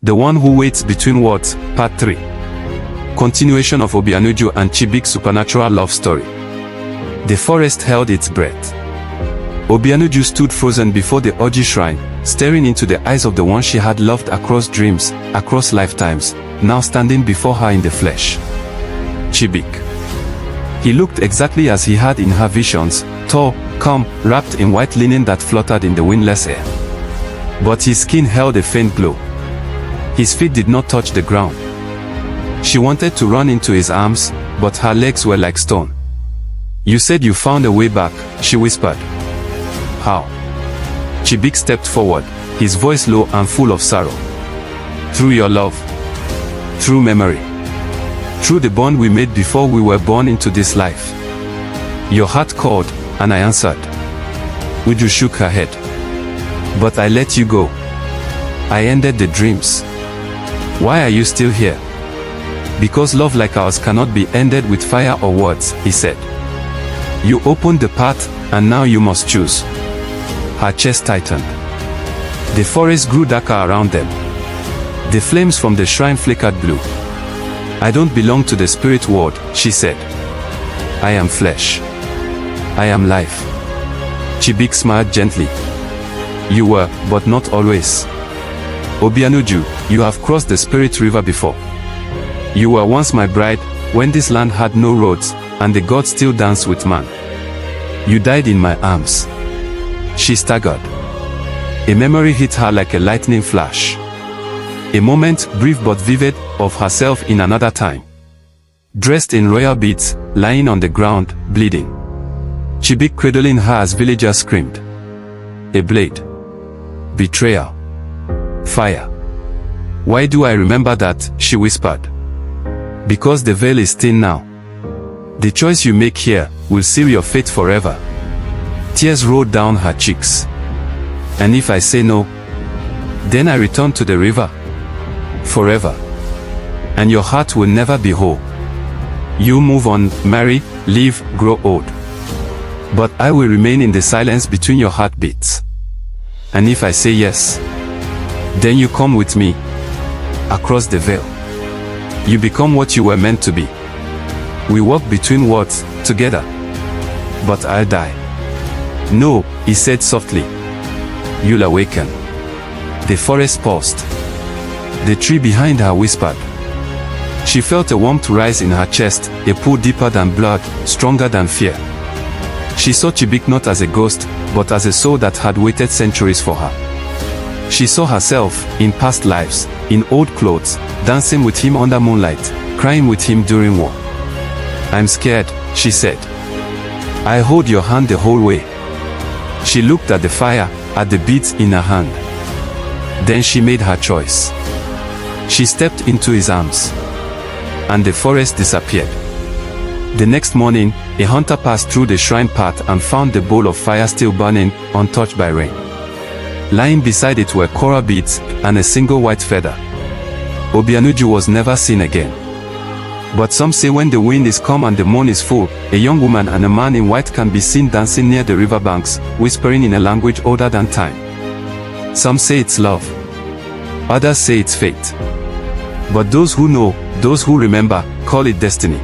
The One Who Waits Between Words, Part 3. Continuation of Obianuju and Chibuike's supernatural love story. The forest held its breath. Obianuju stood frozen before the Oji shrine, staring into the eyes of the one she had loved across dreams, across lifetimes, now standing before her in the flesh. Chibuike. He looked exactly as he had in her visions, tall, calm, wrapped in white linen that fluttered in the windless air. But his skin held a faint glow. His feet did not touch the ground. She wanted to run into his arms, but her legs were like stone. "You said you found a way back," she whispered. "How?" Chibuike stepped forward, his voice low and full of sorrow. "Through your love. Through memory. Through the bond we made before we were born into this life. Your heart called, and I answered." Uju shook her head. "But I let you go. I ended the dreams. Why are you still here?" "Because love like ours cannot be ended with fire or words," he said. "You opened the path, and now you must choose." Her chest tightened. The forest grew darker around them. The flames from the shrine flickered blue. "I don't belong to the spirit world," she said. "I am flesh. I am life." Chibuike smiled gently. "You were, but not always. Obianuju, you have crossed the spirit river before. You were once my bride, when this land had no roads, and the gods still danced with man. You died in my arms." She staggered. A memory hit her like a lightning flash. A moment, brief but vivid, of herself in another time. Dressed in royal beads, lying on the ground, bleeding. Chibuike cradling her as villagers screamed. A blade. Betrayal. Fire. "Why do I remember that?" she whispered. "Because the veil is thin now. The choice you make here will seal your fate forever." Tears rolled down her cheeks. "And if I say no, then I return to the river. Forever. And your heart will never be whole. You move on, marry, live, grow old. But I will remain in the silence between your heartbeats. And if I say yes, then you come with me. Across the veil. You become what you were meant to be. We walk between words, together. But I'll die." "No," he said softly. "You'll awaken." The forest paused. The tree behind her whispered. She felt a warmth rise in her chest, a pull deeper than blood, stronger than fear. She saw Chibuike not as a ghost, but as a soul that had waited centuries for her. She saw herself, in past lives, in old clothes, dancing with him under moonlight, crying with him during war. "I'm scared," she said. "I hold your hand the whole way." She looked at the fire, at the beads in her hand. Then she made her choice. She stepped into his arms. And the forest disappeared. The next morning, a hunter passed through the shrine path and found the bowl of fire still burning, untouched by rain. Lying beside it were coral beads, and a single white feather. Obianuju was never seen again. But some say when the wind is calm and the moon is full, a young woman and a man in white can be seen dancing near the riverbanks, whispering in a language older than time. Some say it's love. Others say it's fate. But those who know, those who remember, call it destiny.